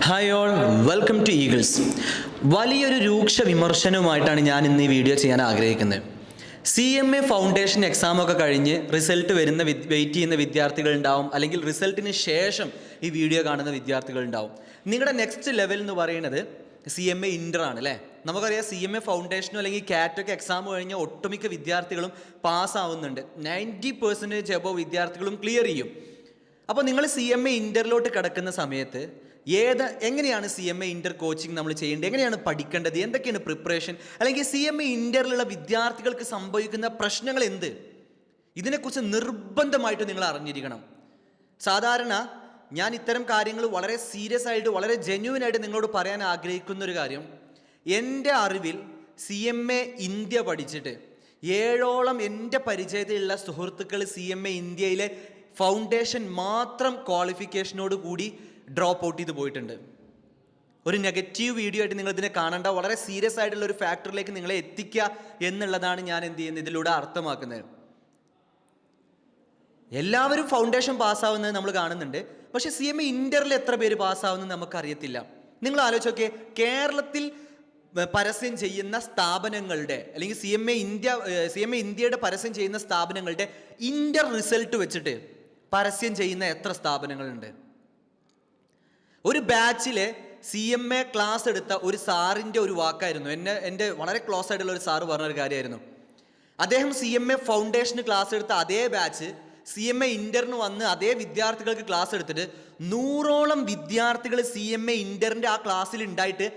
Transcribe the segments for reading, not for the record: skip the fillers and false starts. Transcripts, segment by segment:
Hi all, welcome to Eagles. വലിയൊരു രൂക്ഷ വിമർശനവുമായിട്ടാണ് ഞാൻ ഇന്ന് ഈ വീഡിയോ ചെയ്യാൻ ആഗ്രഹിക്കുന്നത്. CMA ഫൗണ്ടേഷൻ എക്സാമൊക്കെ കഴിഞ്ഞ് റിസൾട്ട് വരുന്ന വെയിറ്റ് ചെയ്യുന്ന വിദ്യാർത്ഥികളുണ്ടാവും, അല്ലെങ്കിൽ റിസൾട്ടിന് ശേഷം ഈ വീഡിയോ കാണുന്ന വിദ്യാർത്ഥികളുണ്ടാവും. നിങ്ങളുടെ നെക്സ്റ്റ് ലെവൽ എന്ന് പറയുന്നത് CMA ഇൻ്റർ ആണ് അല്ലേ. നമുക്കറിയാം CMA ഫൗണ്ടേഷനോ അല്ലെങ്കിൽ കാറ്റൊക്കെ എക്സാം കഴിഞ്ഞ ഒട്ടുമിക്ക വിദ്യാർത്ഥികളും പാസ്സാവുന്നുണ്ട്. 90% എബോവ് വിദ്യാർത്ഥികളും ക്ലിയർ ചെയ്യും. അപ്പോൾ നിങ്ങൾ CMA ഇൻ്ററിലോട്ട് കിടക്കുന്ന സമയത്ത് എങ്ങനെയാണ് CMA ഇൻ്റർ കോച്ചിങ് നമ്മൾ ചെയ്യേണ്ടത്, എങ്ങനെയാണ് പഠിക്കേണ്ടത്, എന്തൊക്കെയാണ് പ്രിപ്പറേഷൻ, അല്ലെങ്കിൽ CMA ഇൻ്ററിലുള്ള വിദ്യാർത്ഥികൾക്ക് സംഭവിക്കുന്ന പ്രശ്നങ്ങൾ എന്ത്, ഇതിനെക്കുറിച്ച് നിർബന്ധമായിട്ട് നിങ്ങൾ അറിഞ്ഞിരിക്കണം. സാധാരണ ഞാൻ ഇത്തരം കാര്യങ്ങൾ വളരെ സീരിയസ് ആയിട്ട് വളരെ ജെന്യുവൻ ആയിട്ട് നിങ്ങളോട് പറയാൻ ആഗ്രഹിക്കുന്ന ഒരു കാര്യം, എൻ്റെ അറിവിൽ CMA ഇന്ത്യ പഠിച്ചിട്ട് 7ഓളം എൻ്റെ പരിചയത്തിലുള്ള സുഹൃത്തുക്കൾ CMA ഇന്ത്യയിലെ ഫൗണ്ടേഷൻ മാത്രം ക്വാളിഫിക്കേഷനോട് കൂടി ഡ്രോപ്പ് ഔട്ട് ചെയ്ത് പോയിട്ടുണ്ട്. ഒരു നെഗറ്റീവ് വീഡിയോ ആയിട്ട് നിങ്ങൾ ഇതിനെ കാണേണ്ട, വളരെ സീരിയസ് ആയിട്ടുള്ള ഒരു ഫാക്ടറിലേക്ക് നിങ്ങളെ എത്തിക്കുക എന്നുള്ളതാണ് ഞാൻ എന്ത് ചെയ്യുന്നത് ഇതിലൂടെ അർത്ഥമാക്കുന്നത്. എല്ലാവരും ഫൗണ്ടേഷൻ പാസ്സാവുന്നത് നമ്മൾ കാണുന്നുണ്ട്, പക്ഷേ CMA ഇൻ്ററിൽ എത്ര പേര് പാസ്സാവുന്നത് നമുക്കറിയത്തില്ല. നിങ്ങൾ ആലോചിച്ച് നോക്കിയേ, കേരളത്തിൽ പരസ്യം ചെയ്യുന്ന സ്ഥാപനങ്ങളുടെ അല്ലെങ്കിൽ CMA ഇന്ത്യയുടെ പരസ്യം ചെയ്യുന്ന സ്ഥാപനങ്ങളുടെ ഇൻ്റർ റിസൾട്ട് വെച്ചിട്ട് പരസ്യം ചെയ്യുന്ന എത്ര സ്ഥാപനങ്ങളുണ്ട്? ഒരു ബാച്ചിലെ CMA ക്ലാസ് എടുത്ത ഒരു സാറിൻ്റെ ഒരു വാക്കായിരുന്നു, എൻ്റെ വളരെ ക്ലോസ് ആയിട്ടുള്ള ഒരു സാറ് പറഞ്ഞൊരു കാര്യമായിരുന്നു. അദ്ദേഹം CMA ഫൗണ്ടേഷന് ക്ലാസ് എടുത്ത അതേ ബാച്ച് CMA ഇൻ്ററിന് വന്ന് അതേ വിദ്യാർത്ഥികൾക്ക് ക്ലാസ് എടുത്തിട്ട് 100ഓളം വിദ്യാർത്ഥികൾ CMA ഇൻ്ററിൻ്റെ ആ ക്ലാസ്സിൽ ഉണ്ടായിട്ട്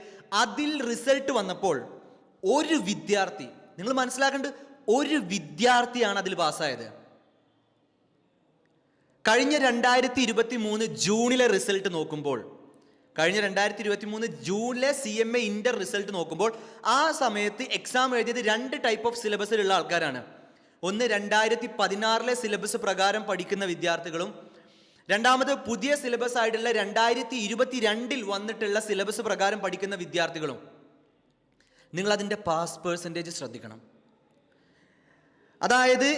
അതിൽ റിസൾട്ട് വന്നപ്പോൾ ഒരു വിദ്യാർത്ഥി, നിങ്ങൾ മനസ്സിലാക്കേണ്ടത്, ഒരു വിദ്യാർത്ഥിയാണ് അതിൽ പാസ്സായത്. കഴിഞ്ഞ 2023 ജൂണിലെ റിസൾട്ട് നോക്കുമ്പോൾ, കഴിഞ്ഞ 2023 ജൂണിലെ CMA ഇൻ്റർ റിസൾട്ട് നോക്കുമ്പോൾ ആ സമയത്ത് എക്സാം എഴുതിയത് 2 ടൈപ്പ് ഓഫ് സിലബസിലുള്ള ആൾക്കാരാണ്. ഒന്ന് 2016 സിലബസ് പ്രകാരം പഠിക്കുന്ന വിദ്യാർത്ഥികളും, രണ്ടാമത് പുതിയ സിലബസ് ആയിട്ടുള്ള 2022 വന്നിട്ടുള്ള സിലബസ് പ്രകാരം പഠിക്കുന്ന വിദ്യാർത്ഥികളും. നിങ്ങളതിൻ്റെ പാസ് പെർസെൻറ്റേജ് ശ്രദ്ധിക്കണം. അതായത്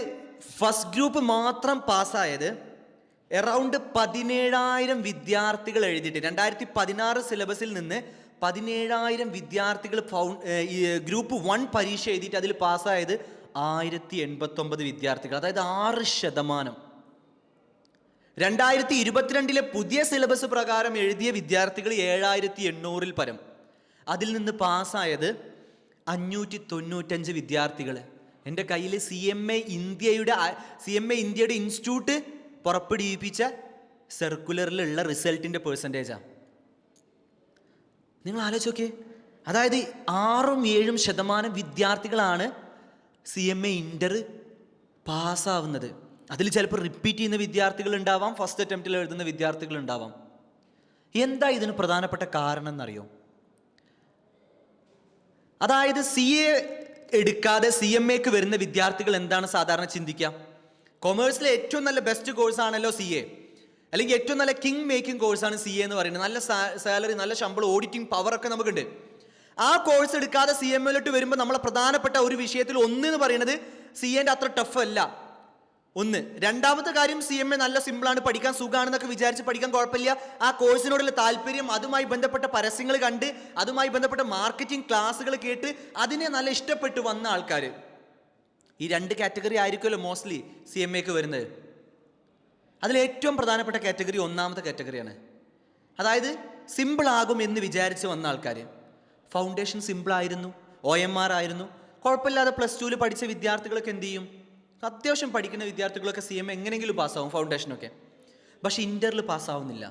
ഫസ്റ്റ് ഗ്രൂപ്പ് മാത്രം പാസ്സായത് അറൗണ്ട് 17,000 വിദ്യാർത്ഥികൾ എഴുതിയിട്ട്, 2016 സിലബസിൽ നിന്ന് 17,000 വിദ്യാർത്ഥികൾ ഗ്രൂപ്പ് 1 പരീക്ഷ എഴുതിയിട്ട് അതിൽ പാസ്സായത് 1089 വിദ്യാർത്ഥികൾ, അതായത് 6%. 2022 പുതിയ സിലബസ് പ്രകാരം എഴുതിയ വിദ്യാർത്ഥികൾ 7,800-ൽ പരം, അതിൽ നിന്ന് പാസ്സായത് 595 വിദ്യാർത്ഥികൾ. എൻ്റെ കയ്യിൽ CMA ഇന്ത്യയുടെ ഇൻസ്റ്റിറ്റ്യൂട്ട് പുറപ്പെടുവിപ്പിച്ച സർക്കുലറിലുള്ള റിസൾട്ടിൻ്റെ പെർസെൻറ്റേജാണ്. നിങ്ങൾ ആലോചിച്ച് നോക്കിയേ, അതായത് 6-7% വിദ്യാർത്ഥികളാണ് CMA ഇൻ്റർ പാസ്സാവുന്നത്. അതിൽ ചിലപ്പോൾ റിപ്പീറ്റ് ചെയ്യുന്ന വിദ്യാർത്ഥികൾ ഉണ്ടാവാം, ഫസ്റ്റ് അറ്റംപ്റ്റിൽ എഴുതുന്ന വിദ്യാർത്ഥികൾ ഉണ്ടാവാം. എന്താ ഇതിന് പ്രധാനപ്പെട്ട കാരണം എന്നറിയോ? അതായത് CA എടുക്കാതെ CMAക്ക് വരുന്ന വിദ്യാർത്ഥികൾ എന്താണ് സാധാരണ ചിന്തിക്കുക? കൊമേഴ്സിലെ ഏറ്റവും നല്ല ബെസ്റ്റ് കോഴ്സാണല്ലോ CA, അല്ലെങ്കിൽ ഏറ്റവും നല്ല കിങ് മേക്കിംഗ് കോഴ്സാണ് CA എന്ന് പറയുന്നത്. നല്ല സാലറി, നല്ല ശമ്പളം, ഓഡിറ്റിംഗ് പവറൊക്കെ നമുക്കുണ്ട്. ആ കോഴ്സ് എടുക്കാതെ CMAയിലോട്ട് വരുമ്പോൾ നമ്മളെ പ്രധാനപ്പെട്ട ഒരു വിഷയത്തിൽ എന്ന് പറയുന്നത് CAൻ്റെ അത്ര ടഫ് അല്ല. ഒന്ന്. രണ്ടാമത്തെ കാര്യം, CMA നല്ല സിമ്പിളാണ്, പഠിക്കാൻ സുഖമാണെന്നൊക്കെ വിചാരിച്ച് പഠിക്കാൻ കുഴപ്പമില്ല. ആ കോഴ്സിനോടുള്ള താല്പര്യം, അതുമായി ബന്ധപ്പെട്ട പരസ്യങ്ങൾ കണ്ട്, അതുമായി ബന്ധപ്പെട്ട മാർക്കറ്റിംഗ് ക്ലാസ്സുകൾ കേട്ട് അതിനെ നല്ല ഇഷ്ടപ്പെട്ട് വന്ന ആൾക്കാർ, ഈ 2 കാറ്റഗറി ആയിരിക്കുമല്ലോ മോസ്റ്റ്ലി CMAക്ക് വരുന്നത്. അതിലേറ്റവും പ്രധാനപ്പെട്ട കാറ്റഗറി 1ാമത്തെ കാറ്റഗറിയാണ്. അതായത് സിമ്പിളാകും എന്ന് വിചാരിച്ച് വന്ന ആൾക്കാർ. ഫൗണ്ടേഷൻ സിമ്പിളായിരുന്നു, OMR ആയിരുന്നു, കുഴപ്പമില്ലാതെ +2 പഠിച്ച വിദ്യാർത്ഥികളൊക്കെ എന്ത് ചെയ്യും? അത്യാവശ്യം പഠിക്കുന്ന വിദ്യാർത്ഥികളൊക്കെ CMA എങ്ങനെയെങ്കിലും പാസ്സാവും, ഫൗണ്ടേഷനൊക്കെ. പക്ഷെ ഇൻ്ററിൽ പാസ്സാവുന്നില്ല.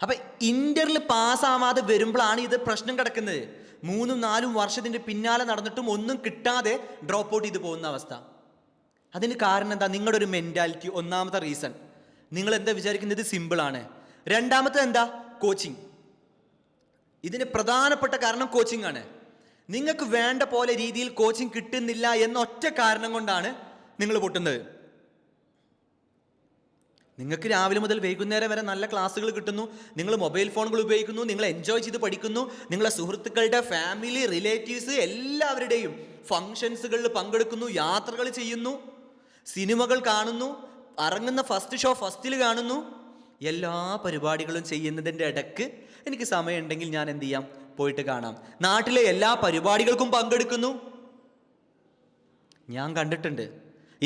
അപ്പം ഇൻ്ററിൽ പാസ്സാവാതെ വരുമ്പോഴാണ് ഇത് പ്രശ്നം കിടക്കുന്നത്. 3-4 വർഷത്തിൻ്റെ പിന്നാലെ നടന്നിട്ടും ഒന്നും കിട്ടാതെ ഡ്രോപ്പ് ഔട്ട് ചെയ്ത് പോകുന്ന അവസ്ഥ. അതിന് കാരണം എന്താ? നിങ്ങളുടെ ഒരു മെൻറ്റാലിറ്റി. 1ാമത്തെ റീസൺ, നിങ്ങൾ എന്താ വിചാരിക്കുന്നത്? ഇത് സിമ്പിളാണ്. രണ്ടാമത്തെ എന്താ? കോച്ചിങ്. ഇതിന് പ്രധാനപ്പെട്ട കാരണം കോച്ചിങ് ആണ്. നിങ്ങൾക്ക് വേണ്ട പോലെ രീതിയിൽ കോച്ചിങ് കിട്ടുന്നില്ല എന്ന ഒറ്റ കാരണം കൊണ്ടാണ് നിങ്ങൾ പൊട്ടുന്നത്. നിങ്ങൾക്ക് രാവിലെ മുതൽ വൈകുന്നേരം വരെ നല്ല ക്ലാസ്സുകൾ കിട്ടുന്നു, നിങ്ങൾ മൊബൈൽ ഫോണുകൾ ഉപയോഗിക്കുന്നു, നിങ്ങൾ എൻജോയ് ചെയ്ത് പഠിക്കുന്നു, നിങ്ങളെ സുഹൃത്തുക്കളുടെ ഫാമിലി, റിലേറ്റീവ്സ് എല്ലാവരുടെയും ഫങ്ഷൻസുകളിൽ പങ്കെടുക്കുന്നു, യാത്രകൾ ചെയ്യുന്നു, സിനിമകൾ കാണുന്നു, ഇറങ്ങുന്ന ഫസ്റ്റ് ഷോ ഫസ്റ്റിൽ കാണുന്നു, എല്ലാ പരിപാടികളും ചെയ്യുന്നതിൻ്റെ ഇടയ്ക്ക് എനിക്ക് സമയമുണ്ടെങ്കിൽ ഞാൻ എന്ത് ചെയ്യാം, പോയിട്ട് കാണാം. നാട്ടിലെ എല്ലാ പരിപാടികൾക്കും പങ്കെടുക്കുന്നു. ഞാൻ കണ്ടിട്ടുണ്ട്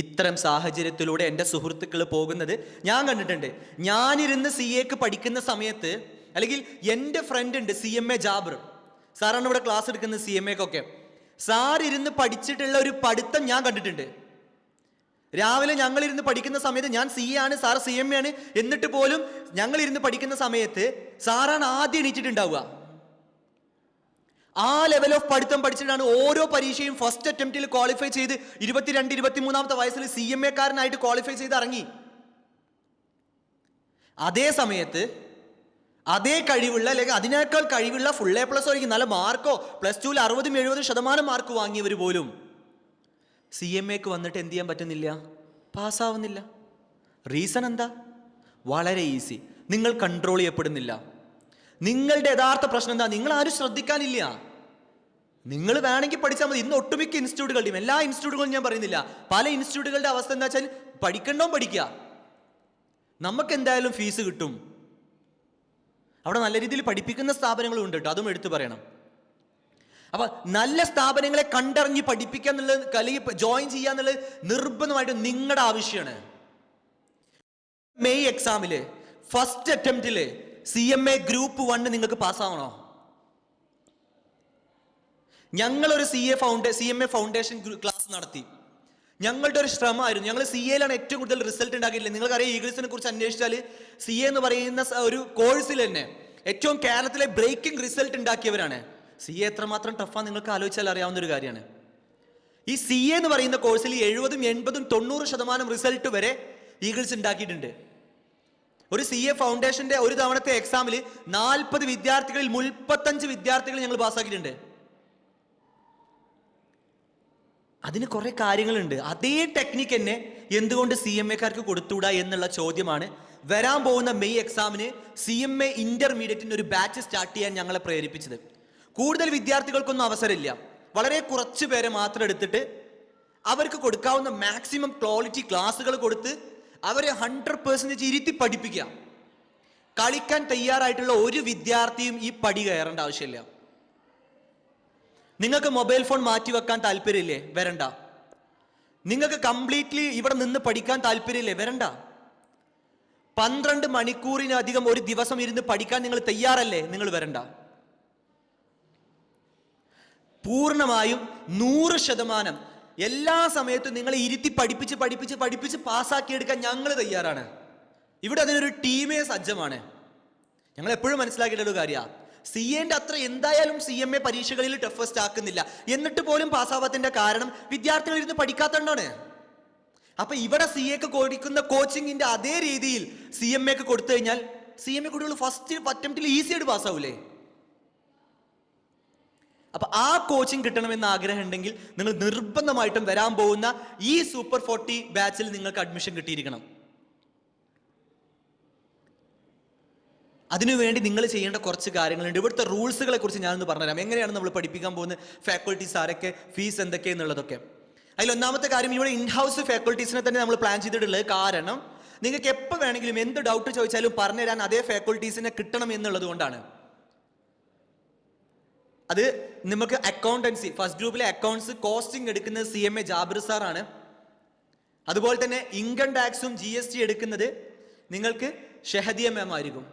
ഇത്തരം സാഹചര്യത്തിലൂടെ എൻ്റെ സുഹൃത്തുക്കൾ പോകുന്നത് ഞാൻ കണ്ടിട്ടുണ്ട്. ഞാനിരുന്ന് CAക്ക് പഠിക്കുന്ന സമയത്ത്, അല്ലെങ്കിൽ എൻ്റെ ഫ്രണ്ട് ഉണ്ട് CMA ജാബർ സാറാണ് ഇവിടെ ക്ലാസ് എടുക്കുന്നത് CMAക്കൊക്കെ. സാർ ഇരുന്ന് പഠിച്ചിട്ടുള്ള ഒരു പഠിത്തം ഞാൻ കണ്ടിട്ടുണ്ട്. രാവിലെ ഞങ്ങളിരുന്ന് പഠിക്കുന്ന സമയത്ത്, ഞാൻ CA ആണ്, സാർ CMA ആണ്, എന്നിട്ട് പോലും ഞങ്ങളിരുന്ന് പഠിക്കുന്ന സമയത്ത് സാറാണ് ആദ്യം എണീറ്റിട്ടുണ്ടാവുക. ആ ലെവൽ ഓഫ് പഠിത്തം പഠിച്ചിട്ടാണ് ഓരോ പരീക്ഷയും ഫസ്റ്റ് അറ്റംപ്റ്റിൽ ക്വാളിഫൈ ചെയ്ത് 22-23 വയസ്സിൽ CMAക്കാരനായിട്ട് ക്വാളിഫൈ ചെയ്ത് ഇറങ്ങി. അതേ സമയത്ത് അതേ കഴിവുള്ള, അല്ലെങ്കിൽ അതിനേക്കാൾ കഴിവുള്ള ഫുൾ A+ ആയിരിക്കും, നല്ല മാർക്കോ +2 60-70% മാർക്ക് വാങ്ങിയവർ പോലും CMAക്ക് വന്നിട്ട് എന്ത് ചെയ്യാൻ പറ്റുന്നില്ല, പാസ്സാവുന്നില്ല. റീസൺ എന്താ? വളരെ ഈസി, നിങ്ങൾ കൺട്രോൾ ചെയ്യപ്പെടുന്നില്ല. നിങ്ങളുടെ യഥാർത്ഥ പ്രശ്നം എന്താ? നിങ്ങൾ ആരും ശ്രദ്ധിക്കാനില്ല. നിങ്ങൾ വേണമെങ്കിൽ പഠിച്ചാൽ മതി. ഇന്ന് ഒട്ടുമിക്ക ഇൻസ്റ്റിറ്റ്യൂട്ടുകളുടെയും, എല്ലാ ഇൻസ്റ്റിറ്റ്യൂട്ടുകളും ഞാൻ പറയുന്നില്ല, പല ഇൻസ്റ്റിറ്റ്യൂട്ടുകളുടെ അവസ്ഥ എന്താ വെച്ചാൽ പഠിക്കണ്ടോ പഠിക്കുക, നമുക്ക് എന്തായാലും ഫീസ് കിട്ടും. അവിടെ നല്ല രീതിയിൽ പഠിപ്പിക്കുന്ന സ്ഥാപനങ്ങളും ഉണ്ട് കേട്ടോ, അതും എടുത്തു പറയണം. അപ്പൊ നല്ല സ്ഥാപനങ്ങളെ കണ്ടറിഞ്ഞ് പഠിപ്പിക്കുക എന്നുള്ളത്, അല്ലെങ്കിൽ ജോയിൻ ചെയ്യുക എന്നുള്ളത് നിർബന്ധമായിട്ടും നിങ്ങളുടെ ആവശ്യമാണ്. മെയ് എക്സാമില് ഫസ്റ്റ് അറ്റംപ്റ്റില് CMA ഗ്രൂപ്പ് 1 നിങ്ങൾക്ക് പാസ്സാവണോ? ഞങ്ങളൊരു CMA ഫൗണ്ടേഷൻ ക്ലാസ് നടത്തി. ഞങ്ങളുടെ ഒരു ശ്രമമായിരുന്നു. ഞങ്ങൾ CAയിലാണ് ഏറ്റവും കൂടുതൽ റിസൾട്ട് ഉണ്ടാക്കിയിട്ടില്ല. നിങ്ങൾക്കറിയാം, ഈഗിൾസിനെ കുറിച്ച് അന്വേഷിച്ചാൽ CA എന്ന് പറയുന്ന ഒരു കോഴ്സിൽ തന്നെ ഏറ്റവും കേരളത്തിലെ ബ്രേക്കിംഗ് റിസൾട്ട് ഉണ്ടാക്കിയവരാണ്. CA എത്രമാത്രം ടഫാണ് നിങ്ങൾക്ക് ആലോചിച്ചാൽ അറിയാവുന്ന ഒരു കാര്യമാണ്. ഈ CA എന്ന് പറയുന്ന കോഴ്സിൽ 70, 80, 90% റിസൾട്ട് വരെ ഈഗിൾസ് ഉണ്ടാക്കിയിട്ടുണ്ട്. ഒരു CA ഫൗണ്ടേഷന്റെ ഒരു തവണത്തെ എക്സാമിൽ 40 വിദ്യാർത്ഥികളിൽ 35 വിദ്യാർത്ഥികൾ ഞങ്ങൾ പാസ്സാക്കിയിട്ടുണ്ട്. അതിന് കുറെ കാര്യങ്ങളുണ്ട്. അതേ ടെക്നിക്ക് തന്നെ എന്തുകൊണ്ട് CMAക്കാർക്ക് കൊടുത്തുകൂടാ എന്നുള്ള ചോദ്യമാണ് വരാൻ പോകുന്ന മെയ് എക്സാമിന് CMA ഇന്റർമീഡിയറ്റിന് ഒരു ബാച്ച് സ്റ്റാർട്ട് ചെയ്യാൻ ഞങ്ങളെ പ്രേരിപ്പിച്ചത്. കൂടുതൽ വിദ്യാർത്ഥികൾക്കൊന്നും അവസരമില്ല, വളരെ കുറച്ച് പേരെ മാത്രം എടുത്തിട്ട് അവർക്ക് കൊടുക്കാവുന്ന മാക്സിമം ക്വാളിറ്റി ക്ലാസ്സുകൾ കൊടുത്ത് അവരെ 100% ഇരുത്തി പഠിപ്പിക്കുക. കളിക്കാൻ തയ്യാറായിട്ടുള്ള ഒരു വിദ്യാർത്ഥിയും ഈ പടി കയറേണ്ട ആവശ്യമില്ല. നിങ്ങൾക്ക് മൊബൈൽ ഫോൺ മാറ്റി വെക്കാൻ താല്പര്യമില്ലേ? വരണ്ട. നിങ്ങൾക്ക് കംപ്ലീറ്റ്ലി ഇവിടെ നിന്ന് പഠിക്കാൻ താല്പര്യമില്ലേ? വരണ്ട. 12 മണിക്കൂറിനധികം ഒരു ദിവസം ഇരുന്ന് പഠിക്കാൻ നിങ്ങൾ തയ്യാറല്ലേ? നിങ്ങൾ വരണ്ട. പൂർണ്ണമായും 100% എല്ലാ സമയത്തും നിങ്ങളെ ഇരുത്തി പഠിപ്പിച്ച് പഠിപ്പിച്ച് പഠിപ്പിച്ച് പാസ്സാക്കിയെടുക്കാൻ ഞങ്ങൾ തയ്യാറാണ്. ഇവിടെ അതിനൊരു ടീമേ സജ്ജമാണ്. ഞങ്ങൾ എപ്പോഴും മനസ്സിലാക്കിയിട്ടുള്ള കാര്യമാണ്, CAന്റെ അത്ര എന്തായാലും CMA പരീക്ഷകളിൽ ടഫസ്റ്റ് ആക്കുന്നില്ല. എന്നിട്ട് പോലും പാസ്സാവാത്തതിന്റെ കാരണം വിദ്യാർത്ഥികൾ ഇരുന്ന് പഠിക്കാത്തതുകൊണ്ടാണ്. അപ്പൊ ഇവിടെ CAക്ക് കൊടുക്കുന്ന കോച്ചിങ്ങിന്റെ അതേ രീതിയിൽ CMAക്ക് കൊടുത്തു കഴിഞ്ഞാൽ CMA കുട്ടികൾ ഫസ്റ്റ് അറ്റംപ്റ്റിൽ ഈസി ആയിട്ട് പാസ്സാവൂലേ? അപ്പൊ ആ കോച്ചിങ് കിട്ടണമെന്ന് ആഗ്രഹം ഉണ്ടെങ്കിൽ നിങ്ങൾ നിർബന്ധമായിട്ടും വരാൻ പോകുന്ന ഈ സൂപ്പർ 40 ബാച്ചിൽ നിങ്ങൾക്ക് അഡ്മിഷൻ കിട്ടിയിരിക്കണം. അതിനുവേണ്ടി നിങ്ങൾ ചെയ്യേണ്ട കുറച്ച് കാര്യങ്ങളുണ്ട്. ഇവിടുത്തെ റൂൾസുകളെ കുറിച്ച് ഞാനൊന്ന് പറഞ്ഞുതരാം. എങ്ങനെയാണ് നമ്മൾ പഠിപ്പിക്കാൻ പോകുന്ന ഫാക്കൾട്ടീസ് ആരൊക്കെ, ഫീസ് എന്തൊക്കെയെന്നുള്ളതൊക്കെ. അതിൽ ഒന്നാമത്തെ കാര്യം, ഇവിടെ ഇൻഹൗസ് ഫാക്കൾട്ടീസിനെ തന്നെ നമ്മൾ പ്ലാൻ ചെയ്തിട്ടുള്ളത്. കാരണം നിങ്ങൾക്ക് എപ്പോൾ വേണമെങ്കിലും എന്ത് ഡൗട്ട് ചോദിച്ചാലും പറഞ്ഞുതരാൻ അതേ ഫാക്കൾട്ടീസിനെ കിട്ടണം എന്നുള്ളത് കൊണ്ടാണ്. അത് നമുക്ക് അക്കൗണ്ടൻസി ഫസ്റ്റ് ഗ്രൂപ്പിലെ അക്കൗണ്ട്സ് കോസ്റ്റിംഗ് എടുക്കുന്നത് CMA ജാബിർ സാറാണ്. അതുപോലെ തന്നെ ഇൻകം ടാക്സും GST എടുക്കുന്നത് നിങ്ങൾക്ക് ഷഹദിയ മാം ആയിരിക്കും.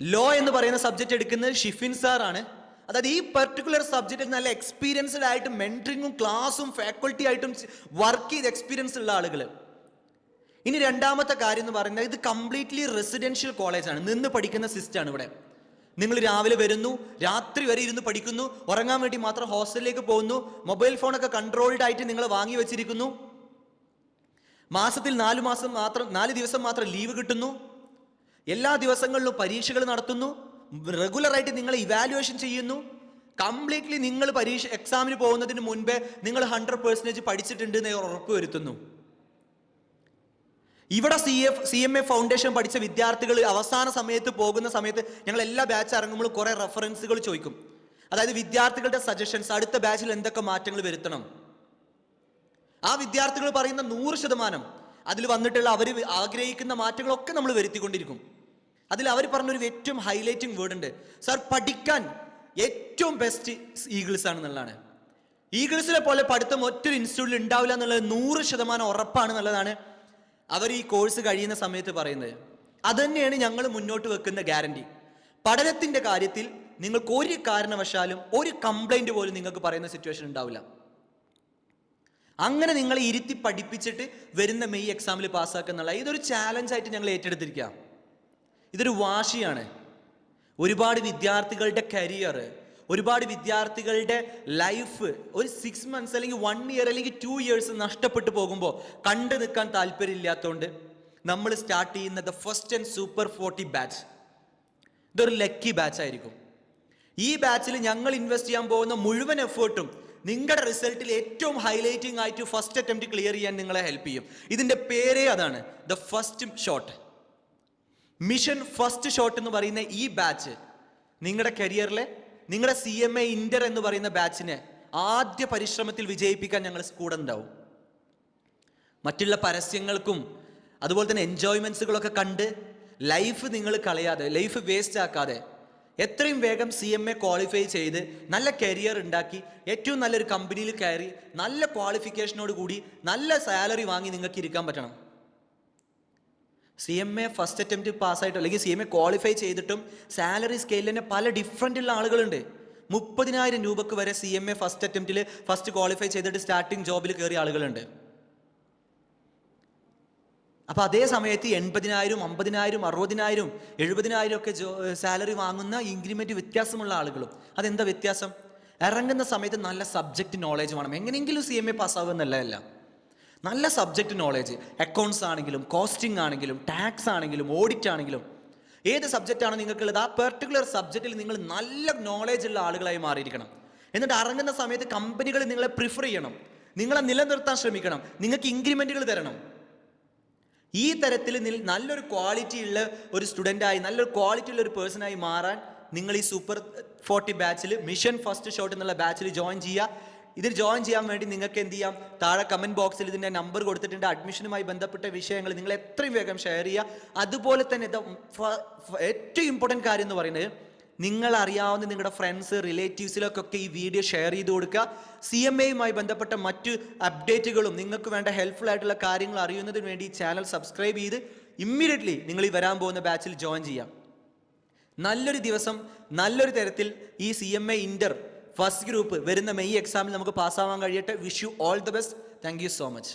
ലോ എന്ന് പറയുന്ന സബ്ജക്റ്റ് എടുക്കുന്നത് ഷിഫിൻ സാറാണ്. അതായത് ഈ പെർട്ടിക്കുലർ സബ്ജക്റ്റിൽ നല്ല എക്സ്പീരിയൻസ്ഡ് ആയിട്ട് മെൻറ്ററിങ്ങും ക്ലാസ്സും ഫാക്കൾട്ടി ആയിട്ടും വർക്ക് ചെയ്ത് എക്സ്പീരിയൻസ് ഉള്ള ആളുകൾ. ഇനി രണ്ടാമത്തെ കാര്യം എന്ന് പറയുന്നത്, ഇത് കംപ്ലീറ്റ്ലി റെസിഡൻഷ്യൽ കോളേജാണ്, നിന്ന് പഠിക്കുന്ന സിസ്റ്റമാണ്. ഇവിടെ നിങ്ങൾ രാവിലെ വരുന്നു, രാത്രി വരെ ഇരുന്ന് പഠിക്കുന്നു, ഉറങ്ങാൻ വേണ്ടി മാത്രം ഹോസ്റ്റലിലേക്ക് പോകുന്നു, മൊബൈൽ ഫോണൊക്കെ കൺട്രോൾഡ് ആയിട്ട് നിങ്ങൾ വാങ്ങി വെച്ചിരിക്കുന്നു, മാസത്തിൽ 4 ദിവസം മാത്രം ലീവ് കിട്ടുന്നു, എല്ലാ ദിവസങ്ങളിലും പരീക്ഷകൾ നടത്തുന്നു, റെഗുലറായിട്ട് നിങ്ങൾ ഇവാലുവേഷൻ ചെയ്യുന്നു. കംപ്ലീറ്റ്ലി നിങ്ങൾ എക്സാമിന് പോകുന്നതിന് മുൻപേ നിങ്ങൾ 100% പഠിച്ചിട്ടുണ്ട് എന്ന് ഉറപ്പ് വരുത്തുന്നു. ഇവിടെ CMA ഫൗണ്ടേഷൻ പഠിച്ച വിദ്യാർത്ഥികൾ അവസാന സമയത്ത് പോകുന്ന സമയത്ത് ഞങ്ങൾ എല്ലാ ബാച്ച് ഇറങ്ങുമ്പോൾ കുറെ റെഫറൻസുകൾ ചോദിക്കും. അതായത് വിദ്യാർത്ഥികളുടെ സജഷൻസ്, അടുത്ത ബാച്ചിൽ എന്തൊക്കെ മാറ്റങ്ങൾ വരുത്തണം. ആ വിദ്യാർത്ഥികൾ പറയുന്ന 100% അതിൽ വന്നിട്ടുള്ള അവർ ആഗ്രഹിക്കുന്ന മാറ്റങ്ങളൊക്കെ നമ്മൾ വരുത്തിക്കൊണ്ടിരിക്കും. അതിൽ അവർ പറഞ്ഞൊരു ഏറ്റവും ഹൈലൈറ്റിംഗ് വേർഡ് ഉണ്ട്, സാർ പഠിക്കാൻ ഏറ്റവും ബെസ്റ്റ് ഈഗിൾസ് ആണെന്നുള്ളതാണ്. ഈഗിൾസിനെ പോലെ പഠിത്തം ഒറ്റൊരു ഇൻസ്റ്റിറ്റ്യൂട്ടിൽ ഉണ്ടാവില്ല എന്നുള്ളത് 100% ഉറപ്പാണെന്നുള്ളതാണ് അവർ ഈ കോഴ്സ് കഴിയുന്ന സമയത്ത് പറയുന്നത്. അതുതന്നെയാണ് ഞങ്ങൾ മുന്നോട്ട് വെക്കുന്ന ഗ്യാരണ്ടി. പഠനത്തിൻ്റെ കാര്യത്തിൽ നിങ്ങൾക്ക് ഒരു കാരണവശാലും ഒരു കംപ്ലൈൻറ്റ് പോലും നിങ്ങൾക്ക് പറയുന്ന സിറ്റുവേഷൻ ഉണ്ടാവില്ല. അങ്ങനെ നിങ്ങളെ ഇരുത്തി പഠിപ്പിച്ചിട്ട് വരുന്ന മെയ് എക്സാമിൽ പാസ്സാക്കുക എന്നുള്ള ഇതൊരു ചാലഞ്ചായിട്ട് ഞങ്ങൾ ഏറ്റെടുത്തിരിക്കുക. ഇതൊരു വാശിയാണ്. ഒരുപാട് വിദ്യാർത്ഥികളുടെ കരിയർ, ഒരുപാട് വിദ്യാർത്ഥികളുടെ ലൈഫ് ഒരു 6 months അല്ലെങ്കിൽ 1 year അല്ലെങ്കിൽ 2 years നഷ്ടപ്പെട്ടു പോകുമ്പോൾ കണ്ടു നിൽക്കാൻ താല്പര്യമില്ലാത്തതുകൊണ്ട് നമ്മൾ സ്റ്റാർട്ട് ചെയ്യുന്ന the first and super 40 batch ഇതൊരു ലക്കി ബാച്ച് ആയിരിക്കും. ഈ ബാച്ചിൽ ഞങ്ങൾ ഇൻവെസ്റ്റ് ചെയ്യാൻ പോകുന്ന മുഴുവൻ എഫേർട്ടും നിങ്ങളുടെ റിസൾട്ടിൽ ഏറ്റവും ഹൈലൈറ്റിംഗ് ആയിട്ട് ഫസ്റ്റ് അറ്റംപ്റ്റ് ക്ലിയർ ചെയ്യാൻ നിങ്ങളെ ഹെൽപ്പ് ചെയ്യും. ഇതിൻ്റെ പേരേ അതാണ്, the first shot. Mission first shot എന്ന് പറയുന്ന ഈ ബാച്ച് നിങ്ങളുടെ കരിയറിലെ നിങ്ങളുടെ CMA ഇന്റർ എന്ന് പറയുന്ന ബാച്ചിനെ ആദ്യ പരിശ്രമത്തിൽ വിജയിപ്പിക്കാൻ ഞങ്ങൾ കൂടെ ഉണ്ടാവും. മറ്റുള്ള പരസ്യങ്ങൾക്കും അതുപോലെ തന്നെ എൻജോയ്മെന്റ്സുകളൊക്കെ കണ്ട് ലൈഫ് നിങ്ങൾ കളയാതെ, ലൈഫ് വേസ്റ്റ് ആക്കാതെ എത്രയും വേഗം CMA ക്വാളിഫൈ ചെയ്ത് നല്ല കരിയർ ഉണ്ടാക്കി ഏറ്റവും നല്ലൊരു കമ്പനിയിൽ കയറി നല്ല ക്വാളിഫിക്കേഷനോട് കൂടി നല്ല സാലറി വാങ്ങി നിങ്ങൾക്ക് ഇരിക്കാൻ പറ്റണം. CMA ഫസ്റ്റ് അറ്റംപ്റ്റ് പാസ്സായിട്ടോ അല്ലെങ്കിൽ CMA ക്വാളിഫൈ ചെയ്തിട്ടും സാലറി സ്കെയിലിൽ തന്നെ പല ഡിഫറൻ്റ് ഉള്ള ആളുകളുണ്ട്. 30,000 രൂപക്ക് വരെ CMA ഫസ്റ്റ് അറ്റംപ്റ്റിൽ ഫസ്റ്റ് ക്വാളിഫൈ ചെയ്തിട്ട് സ്റ്റാർട്ടിങ് ജോബിൽ കയറിയ ആളുകളുണ്ട്. അപ്പോൾ അതേ സമയത്ത് 80,000, 50,000, 60,000, 70,000 ഒക്കെ സാലറി വാങ്ങുന്ന ഇൻക്രിമെൻറ്റ് വ്യത്യാസമുള്ള ആളുകളും. അതെന്താ വ്യത്യാസം? ഇറങ്ങുന്ന സമയത്ത് നല്ല സബ്ജക്റ്റ് നോളേജ് വേണം. എങ്ങനെയെങ്കിലും CMA പാസ്സാവുമെന്നല്ല, നല്ല സബ്ജക്റ്റ് നോളേജ്, അക്കൗണ്ട്സ് ആണെങ്കിലും കോസ്റ്റിംഗ് ആണെങ്കിലും ടാക്സ് ആണെങ്കിലും ഓഡിറ്റ് ആണെങ്കിലും ഏത് സബ്ജക്റ്റാണോ നിങ്ങൾക്കുള്ളത് ആ പെർട്ടിക്കുലർ സബ്ജക്റ്റിൽ നിങ്ങൾ നല്ല നോളേജ് ഉള്ള ആളുകളായി മാറിയിരിക്കണം. എന്നിട്ട് ഇറങ്ങുന്ന സമയത്ത് കമ്പനികൾ നിങ്ങളെ പ്രിഫർ ചെയ്യണം, നിങ്ങളെ നിലനിർത്താൻ ശ്രമിക്കണം, നിങ്ങൾക്ക് ഇൻക്രിമെൻറ്റുകൾ തരണം. ഈ തരത്തിൽ നല്ലൊരു ക്വാളിറ്റി ഉള്ള ഒരു സ്റ്റുഡൻ്റായി, നല്ലൊരു ക്വാളിറ്റി ഉള്ള ഒരു പേഴ്സണായി മാറാൻ നിങ്ങൾ ഈ സൂപ്പർ 40 ബാച്ചിൽ മിഷൻ ഫസ്റ്റ് ഷോട്ട് എന്നുള്ള ബാച്ചിൽ ജോയിൻ ചെയ്യുക. ഇതിൽ ജോയിൻ ചെയ്യാൻ വേണ്ടി നിങ്ങൾക്ക് എന്ത് ചെയ്യാം, താഴെ കമൻറ്റ് ബോക്സിൽ ഇതിൻ്റെ നമ്പർ കൊടുത്തിട്ടുണ്ട്. അഡ്മിഷനുമായി ബന്ധപ്പെട്ട വിഷയങ്ങൾ നിങ്ങൾ എത്രയും വേഗം ഷെയർ ചെയ്യുക. അതുപോലെ തന്നെ ഏറ്റവും ഇമ്പോർട്ടൻറ്റ് കാര്യം എന്ന് പറയുന്നത് നിങ്ങൾ അറിയാവുന്ന നിങ്ങളുടെ ഫ്രണ്ട്സ് റിലേറ്റീവ്സിലൊക്കെ ഈ വീഡിയോ ഷെയർ ചെയ്ത് കൊടുക്കുക. CMAയുമായി ബന്ധപ്പെട്ട മറ്റ് അപ്ഡേറ്റുകളും നിങ്ങൾക്ക് വേണ്ട ഹെൽപ്ഫുൾ ആയിട്ടുള്ള കാര്യങ്ങൾ അറിയുന്നതിന് വേണ്ടി ചാനൽ സബ്സ്ക്രൈബ് ചെയ്ത് ഇമ്മീഡിയറ്റ്ലി നിങ്ങൾ ഈ വരാൻ പോകുന്ന ബാച്ചിൽ ജോയിൻ ചെയ്യാം. നല്ലൊരു ദിവസം നല്ലൊരു തരത്തിൽ ഈ CMA ഇന്റർ ഫസ്റ്റ് ഗ്രൂപ്പ് വരുന്ന മെയ് എക്സാമിൽ നമുക്ക് പാസ്സാവാൻ കഴിയട്ടെ. Wish you all the best. Thank you so much.